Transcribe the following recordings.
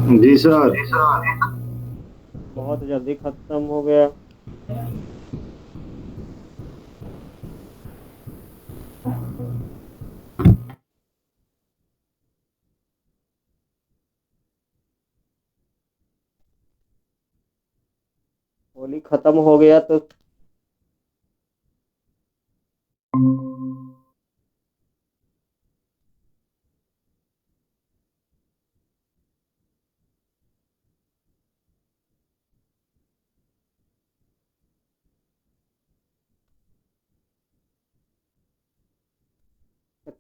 जी sir. बहुत जल्दी खत्म हो गया। होली खत्म हो गया तो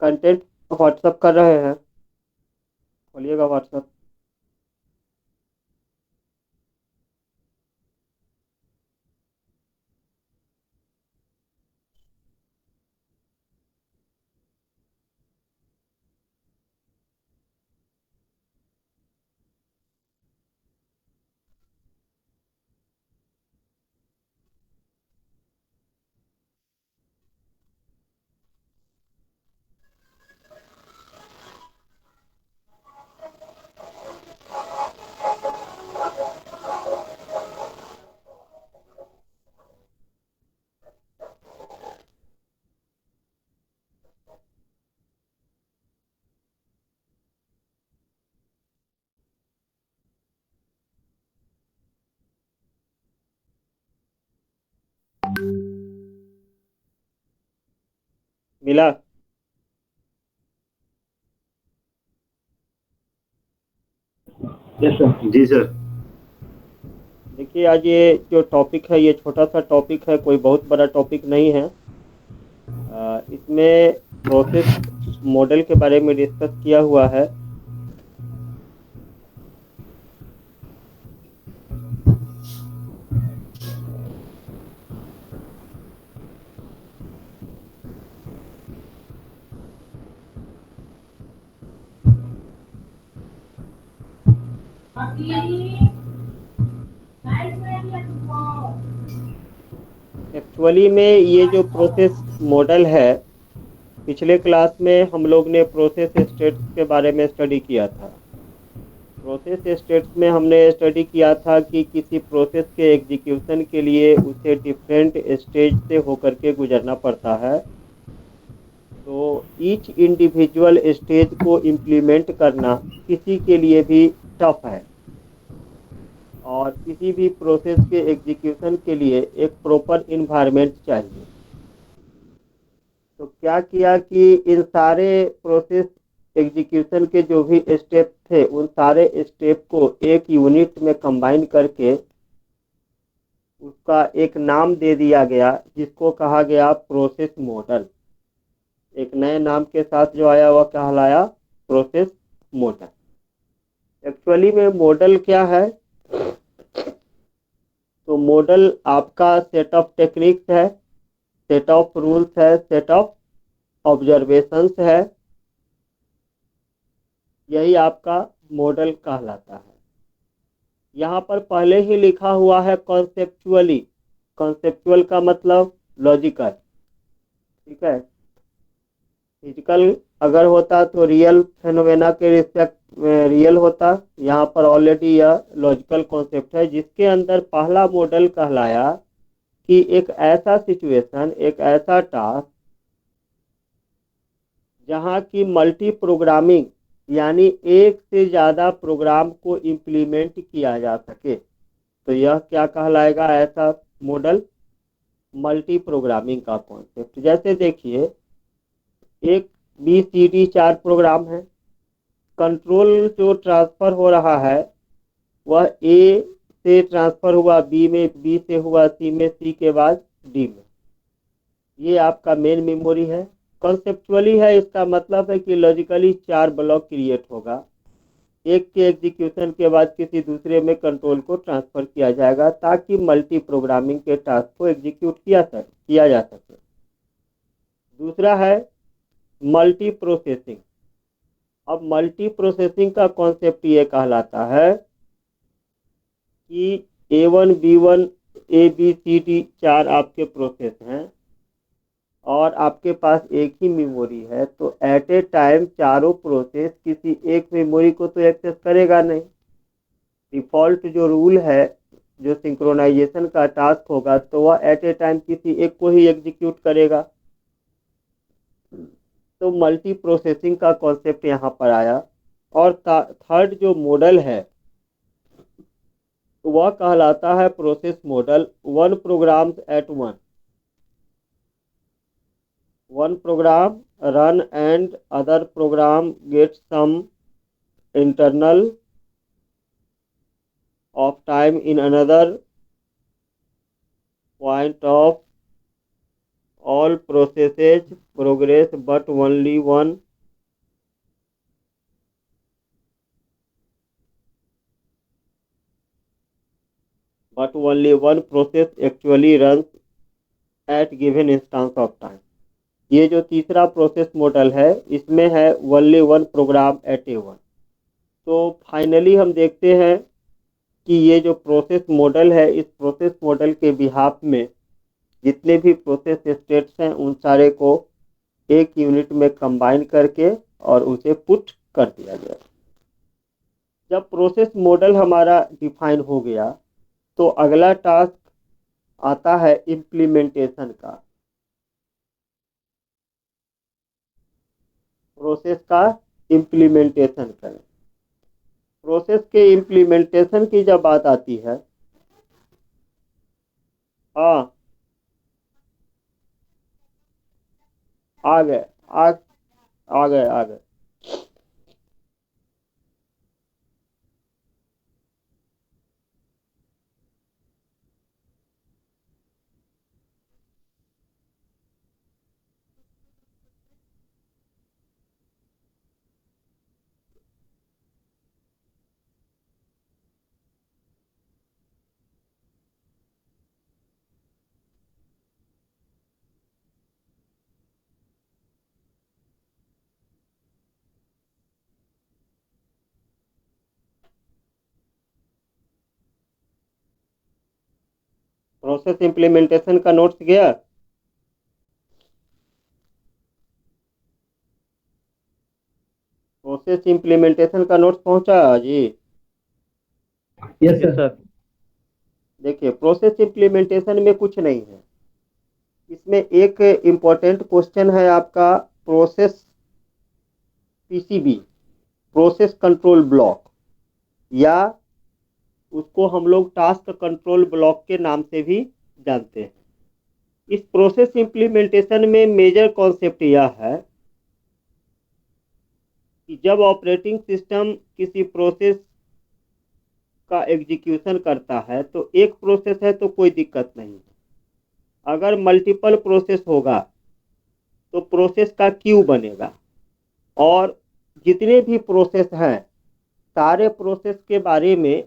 कंटेंट व्हाट्सअप कर रहे हैं। खोलिएगा व्हाट्सअप। मिला। Yes sir. जी सर। देखिए, आज ये जो टॉपिक है ये छोटा सा टॉपिक है, कोई बहुत बड़ा टॉपिक नहीं है। इसमें प्रोसेस मॉडल के बारे में डिस्कस किया हुआ है। एक्चुअली में ये जो प्रोसेस मॉडल है, पिछले क्लास में हम लोग ने प्रोसेस स्टेट्स के बारे में स्टडी किया था। प्रोसेस स्टेट्स में हमने स्टडी किया था कि किसी प्रोसेस के एग्जीक्यूशन के लिए उसे डिफरेंट स्टेज से होकर के गुजरना पड़ता है। तो ईच इंडिविजुअल स्टेज को इम्प्लीमेंट करना किसी के लिए भी टफ है। और किसी भी प्रोसेस के एग्जीक्यूशन के लिए एक प्रॉपर इन्वायरमेंट चाहिए। तो क्या किया कि इन सारे प्रोसेस एग्जीक्यूशन के जो भी स्टेप थे उन सारे स्टेप को एक यूनिट में कंबाइन करके उसका एक नाम दे दिया गया, जिसको कहा गया प्रोसेस मॉडल। एक नए नाम के साथ जो आया वह कहलाया प्रोसेस मॉडल। एक्चुअली में मॉडल क्या है? तो मॉडल आपका सेट ऑफ टेक्निक्स है, सेट ऑफ रूल्स है, सेट ऑफ ऑब्जर्वेशंस है। यही आपका मॉडल कहलाता है। यहाँ पर पहले ही लिखा हुआ है कॉन्सेप्चुअली। कॉन्सेप्चुअल का मतलब लॉजिकल। ठीक है। फिजिकल अगर होता तो रियल फेनोमेना के रिस्पेक्ट रियल होता। यहाँ पर ऑलरेडी यह लॉजिकल कॉन्सेप्ट है, जिसके अंदर पहला मॉडल कहलाया कि एक ऐसा सिचुएशन, एक ऐसा टास्क जहाँ की मल्टी प्रोग्रामिंग, यानी एक से ज़्यादा प्रोग्राम को इम्प्लीमेंट किया जा सके, तो यह क्या कहलाएगा? ऐसा मॉडल मल्टी प्रोग्रामिंग का कॉन्सेप्ट। जैसे देखिए, एक बी सी डी चार प्रोग्राम है। कंट्रोल जो ट्रांसफर हो रहा है वह ए से ट्रांसफर हुआ बी में, बी से हुआ सी में, सी के बाद डी में। ये आपका मेन मेमोरी है। कॉन्सेप्चुअली है, इसका मतलब है कि लॉजिकली चार ब्लॉक क्रिएट होगा। एक के एग्जीक्यूशन के बाद किसी दूसरे में कंट्रोल को ट्रांसफर किया जाएगा, ताकि मल्टी प्रोग्रामिंग के टास्क को एग्जीक्यूट किया जा सके। दूसरा है मल्टी प्रोसेसिंग। अब मल्टी प्रोसेसिंग का कॉन्सेप्ट ये कहलाता है कि A1 B1 A B C D चार आपके प्रोसेस हैं और आपके पास एक ही मेमोरी है, तो एट ए टाइम चारों प्रोसेस किसी एक मेमोरी को तो एक्सेस करेगा नहीं। डिफ़ॉल्ट जो रूल है, जो सिंक्रोनाइजेशन का टास्क होगा, तो वह एट ए टाइम किसी एक को ही एग्जीक्यूट करेगा। तो मल्टी प्रोसेसिंग का कॉन्सेप्ट यहाँ पर आया। और थर्ड जो मॉडल है वह कहलाता है process model. One programs at one program run and other program get some internal of time in another point of all processes progress but only one process actually runs at given instance of time। ये जो तीसरा process model है इसमें है only one programme eight ए one. तो finally हम देखते हैं कि ये जो प्रोसेस मॉडल है, इस प्रोसेस मॉडल के बिहाफ में जितने भी प्रोसेस स्टेट्स हैं उन सारे को एक यूनिट में कंबाइन करके और उसे पुट कर दिया गया। जब प्रोसेस मॉडल हमारा डिफाइन हो गया तो अगला टास्क आता है इम्प्लीमेंटेशन का। प्रोसेस का इम्प्लीमेंटेशन करें। प्रोसेस के इम्प्लीमेंटेशन की जब बात आती है, हाँ आ गए आ आ गए आ गए। प्रोसेस इम्प्लीमेंटेशन का नोट्स गया। प्रोसेस इम्प्लीमेंटेशन का नोट्स पहुंचा जी। Yes sir. देखिए, प्रोसेस इम्प्लीमेंटेशन में कुछ नहीं है। इसमें एक इम्पोर्टेंट क्वेश्चन है आपका, process PCB, process control block, या उसको हम लोग टास्क कंट्रोल ब्लॉक के नाम से भी जानते हैं। इस प्रोसेस इम्प्लीमेंटेशन में मेजर कॉन्सेप्ट यह है कि जब ऑपरेटिंग सिस्टम किसी प्रोसेस का एग्जीक्यूशन करता है तो एक प्रोसेस है तो कोई दिक्कत नहीं है। अगर मल्टीपल प्रोसेस होगा तो प्रोसेस का क्यू बनेगा, और जितने भी प्रोसेस हैं सारे प्रोसेस के बारे में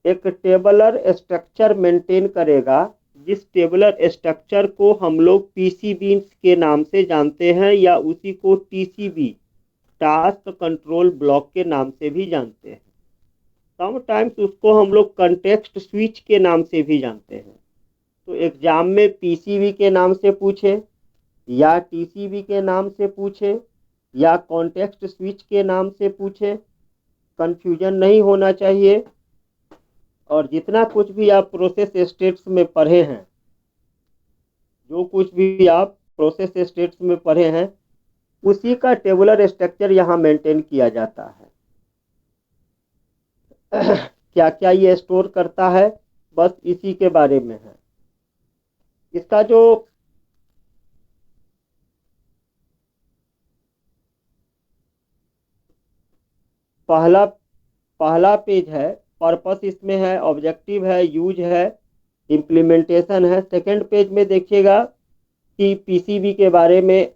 एक टेबलर स्ट्रक्चर मेंटेन करेगा, जिस टेबलर स्ट्रक्चर को हम लोग पीसीबी के नाम से जानते हैं, या उसी को टीसीबी, टास्क कंट्रोल ब्लॉक के नाम से भी जानते हैं। समटाइम्स उसको हम लोग कंटेक्स्ट स्विच के नाम से भी जानते हैं। तो एग्जाम में पीसीबी के नाम से पूछे या टीसीबी के नाम से पूछे या कॉन्टेक्स्ट स्विच के नाम से पूछे, कंफ्यूजन नहीं होना चाहिए। और जितना कुछ भी आप प्रोसेस स्टेट्स में पढ़े हैं, जो कुछ भी आप प्रोसेस स्टेट्स में पढ़े हैं, उसी का टेबुलर स्ट्रक्चर यहाँ मेंटेन किया जाता है। क्या क्या ये स्टोर करता है, बस इसी के बारे में है। इसका जो पहला पहला पेज है, पर्पस इसमें है, ऑब्जेक्टिव है, यूज है, इम्प्लीमेंटेशन है। सेकंड पेज में देखिएगा कि पीसीबी के बारे में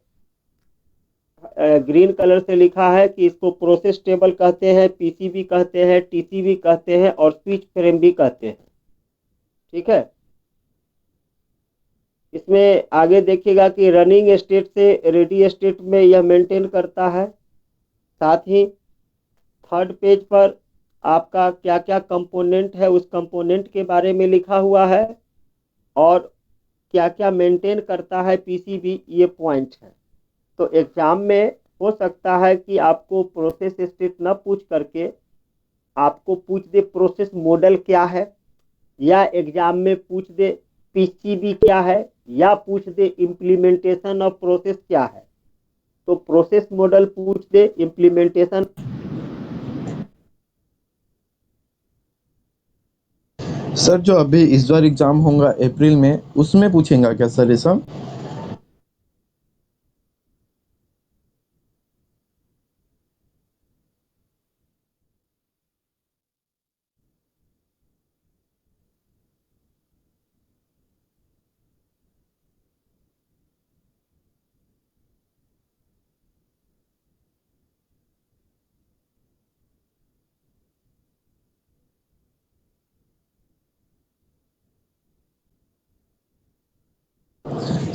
ग्रीन कलर से लिखा है कि इसको प्रोसेस टेबल कहते हैं, पीसीबी कहते हैं, टीसीबी कहते हैं और स्विच फ्रेम भी कहते हैं। ठीक है। इसमें आगे देखिएगा कि रनिंग स्टेट से रेडी स्टेट में यह मेंटेन करता है। साथ ही थर्ड पेज पर आपका क्या क्या कंपोनेंट है उस कंपोनेंट के बारे में लिखा हुआ है, और क्या क्या मेंटेन करता है पीसीबी, ये पॉइंट है। तो एग्जाम में हो सकता है कि आपको प्रोसेस स्टेट न पूछ करके आपको पूछ दे प्रोसेस मॉडल क्या है, या एग्जाम में पूछ दे पीसीबी क्या है, या पूछ दे इम्प्लीमेंटेशन ऑफ प्रोसेस क्या है। तो प्रोसेस मॉडल पूछ दे, इम्प्लीमेंटेशन सर जो अभी इस बार एग्जाम होगा अप्रैल में, उसमें पूछेंगे क्या सर ये सब?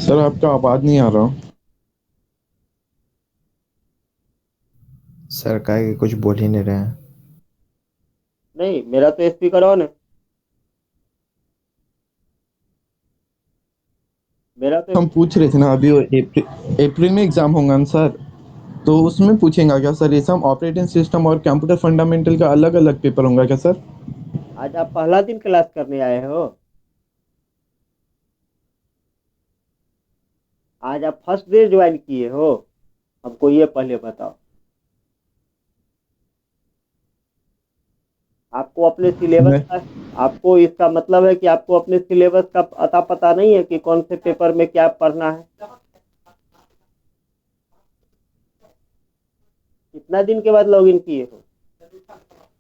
सर आपका आवाज नहीं आ रहा। सर का है कि कुछ बोल ही नहीं रहे हैं। नहीं, मेरा तो स्पीकर ऑन है। मेरा तो हम पूछ रहे थे ना, अभी वो अप्रैल में एग्जाम होगा ना सर, तो उसमें पूछेंगे क्या सर ये सब? ऑपरेटिंग सिस्टम और कंप्यूटर फंडामेंटल का अलग अलग पेपर होगा क्या सर? आज आप पहला दिन क्लास करने आए हो? आज आप फर्स्ट डे ज्वाइन किए हो? हमको ये पहले बताओ। आपको अपने सिलेबस मैं का, आपको इसका मतलब है कि आपको अपने सिलेबस का अता पता नहीं है कि कौन से पेपर में क्या पढ़ना है। कितना दिन के बाद लॉगिन किए हो?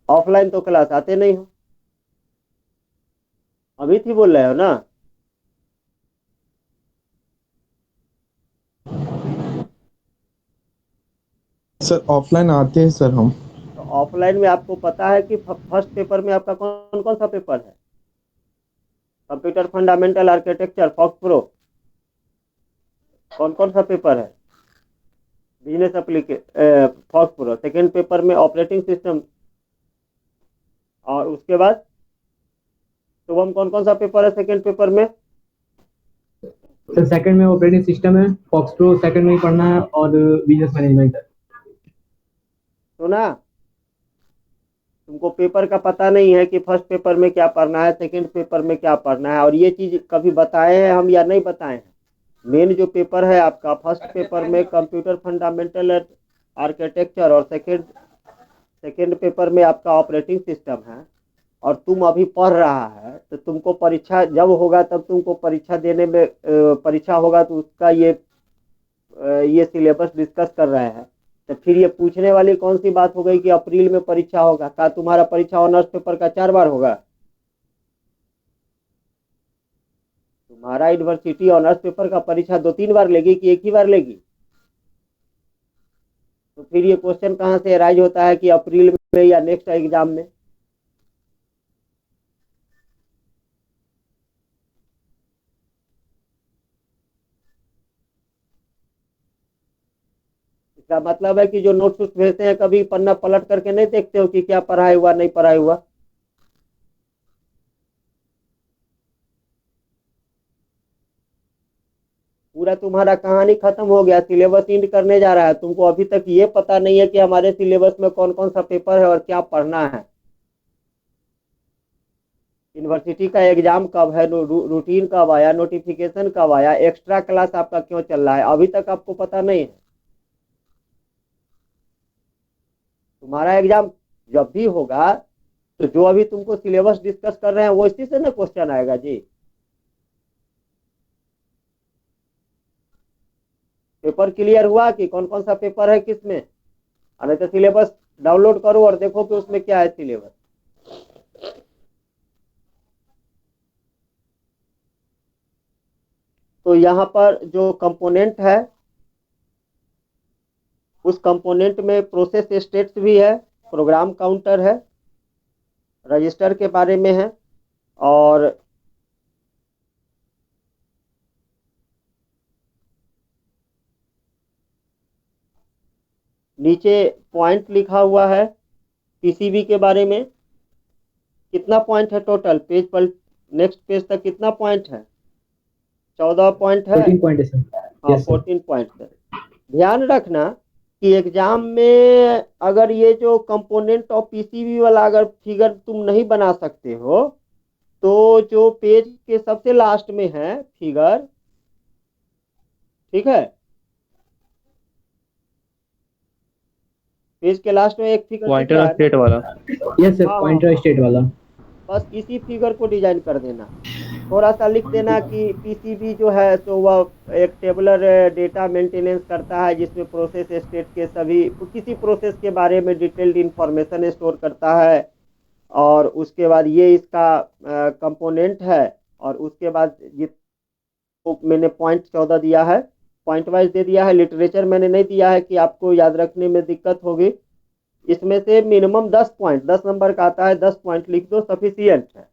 ऑफलाइन तो क्लास आते नहीं हो। अभी थी बोल रहे हो ना? सर ऑफलाइन आते हैं सर हम। तो ऑफलाइन में आपको पता है कि फर्स्ट पेपर में आपका कौन कौन सा पेपर है? Computer fundamental architecture FoxPro, कौन कौन सा पेपर है? बिजनेस एप्लीके फॉक्स प्रो। सेकेंड पेपर में ऑपरेटिंग सिस्टम, और उसके बाद शुभम कौन कौन सा पेपर है सेकेंड पेपर में? सर सेकंड में ऑपरेटिंग सिस्टम है, फॉक्स प्रो सेकंड में ही पढ़ना है, और बिजनेस मैनेजमेंट है। सुना? तुमको पेपर का पता नहीं है कि फर्स्ट पेपर में क्या पढ़ना है, सेकंड पेपर में क्या पढ़ना है, और ये चीज कभी बताए हैं हम या नहीं बताए हैं? मेन जो पेपर है आपका फर्स्ट पेपर में कंप्यूटर फंडामेंटल आर्किटेक्चर, और सेकंड पेपर में आपका ऑपरेटिंग सिस्टम है। और तुम अभी पढ़ रहा है, तो तुमको परीक्षा जब होगा तब तुमको परीक्षा देने में परीक्षा होगा तो उसका ये सिलेबस डिस्कस कर रहे हैं। तो फिर ये पूछने वाली कौन सी बात हो गई कि अप्रैल में परीक्षा होगा? क्या तुम्हारा परीक्षा ऑनर्स पेपर का 4 बार होगा? तुम्हारा यूनिवर्सिटी ऑनर्स पेपर का परीक्षा 2-3 बार लेगी कि एक ही बार लेगी? तो फिर ये क्वेश्चन कहाँ से अराइज होता है कि अप्रैल में या नेक्स्ट एग्जाम में? इसका मतलब है कि जो नोट्स भेजते हैं कभी पन्ना पलट करके नहीं देखते हो कि क्या पढ़ाई हुआ नहीं पढ़ाई हुआ? पूरा तुम्हारा कहानी खत्म हो गया, सिलेबस इंड करने जा रहा है, तुमको अभी तक ये पता नहीं है कि हमारे सिलेबस में कौन कौन सा पेपर है और क्या पढ़ना है। यूनिवर्सिटी का एग्जाम कब है, रूटीन कब आया, नोटिफिकेशन कब आया, एक्स्ट्रा क्लास आपका क्यों चल रहा है, अभी तक आपको पता नहीं है। तुम्हारा एग्जाम जब भी होगा तो जो अभी तुमको सिलेबस डिस्कस कर रहे हैं वो इसी से ना क्वेश्चन आएगा जी। पेपर क्लियर हुआ कि कौन कौन सा पेपर है किसमें? अरे तो सिलेबस डाउनलोड करो और देखो कि उसमें क्या है सिलेबस। तो यहाँ पर जो कंपोनेंट है, उस कंपोनेंट में प्रोसेस स्टेट्स भी है, प्रोग्राम काउंटर है, रजिस्टर के बारे में है, और नीचे पॉइंट लिखा हुआ है पीसीबी के बारे में। कितना पॉइंट है टोटल पेज पर? नेक्स्ट पेज तक कितना पॉइंट है? 14 पॉइंट है। 14 पॉइंट है सर। हाँ, यस सर। 14 पॉइंट है। ध्यान रखना कि एग्जाम में अगर ये जो कंपोनेंट ऑफ पीसीबी वाला अगर फिगर तुम नहीं बना सकते हो, तो जो पेज के सबसे लास्ट में है फिगर, ठीक है, पेज के लास्ट में एक फिगर दिख पॉइंटर रहा और है ना। स्टेट वाला। यस सर, हाँ हाँ पॉइंटर हाँ, स्टेट वाला। बस इसी फिगर को डिजाइन कर देना। थोड़ा सा लिख देना कि पीसीबी जो है तो वह एक टेबलर डेटा मेंटेनेंस करता है, जिसमें प्रोसेस स्टेट के सभी किसी प्रोसेस के बारे में डिटेल्ड इंफॉर्मेशन स्टोर करता है। और उसके बाद ये इसका कंपोनेंट है। और उसके बाद जित तो मैंने पॉइंट 14 दिया है, पॉइंट वाइज दे दिया है। लिटरेचर मैंने नहीं दिया है कि आपको याद रखने में दिक्कत होगी। इसमें से मिनिमम 10 पॉइंट, 10 नंबर का आता है, 10 पॉइंट लिख दो, सफिशियंट है।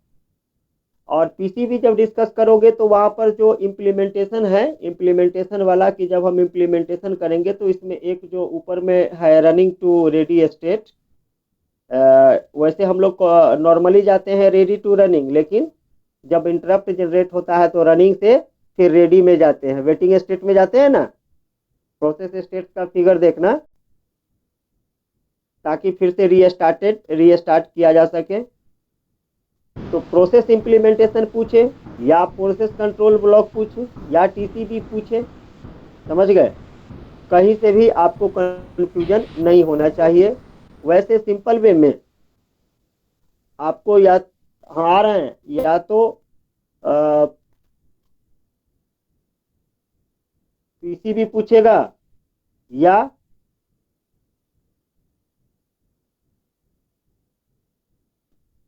और पीसीबी जब डिस्कस करोगे तो वहां पर जो इम्प्लीमेंटेशन है, इम्प्लीमेंटेशन वाला कि जब हम इम्प्लीमेंटेशन करेंगे तो इसमें एक जो ऊपर में है रनिंग टू रेडी स्टेट, वैसे हम लोग नॉर्मली जाते हैं रेडी टू रनिंग, लेकिन जब इंटरप्ट जनरेट होता है तो रनिंग से फिर रेडी में जाते हैं, वेटिंग स्टेट में जाते हैं ना। प्रोसेस स्टेट का फिगर देखना, ताकि फिर से रीस्टार्ट किया जा सके। तो प्रोसेस इंप्लीमेंटेशन पूछे, या प्रोसेस कंट्रोल ब्लॉक पूछे, या टीसीबी पूछे, समझ गए। कहीं से भी आपको कंफ्यूजन नहीं होना चाहिए। वैसे सिंपल वे में आपको या हाँ आ रहे हैं, या तो पीसीबी पूछेगा, या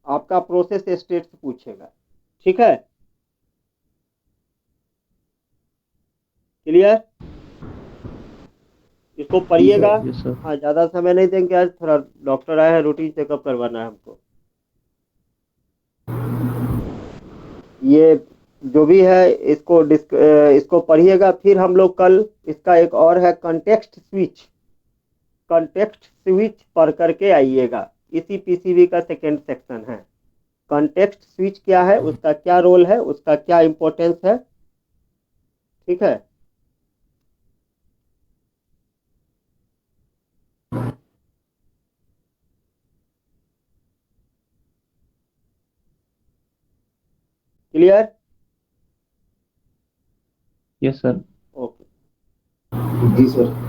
आपका प्रोसेस स्टेट पूछेगा। ठीक है, क्लियर। इसको पढ़िएगा। Yes sir. हाँ, ज़्यादा समय नहीं देंगे, आज थोड़ा डॉक्टर आए हैं, रूटीन चेकअप करवाना है हमको। ये जो भी है इसको पढ़िएगा। फिर हम लोग कल इसका एक और है कंटेक्स्ट स्विच, कंटेक्स्ट स्विच पढ़ करके आइएगा। इसी पीसीबी का सेकेंड सेक्शन है। कंटेक्स्ट स्विच क्या है, उसका क्या रोल है, उसका क्या इंपॉर्टेंस है। ठीक है, क्लियर। Yes sir. ओके। जी सर।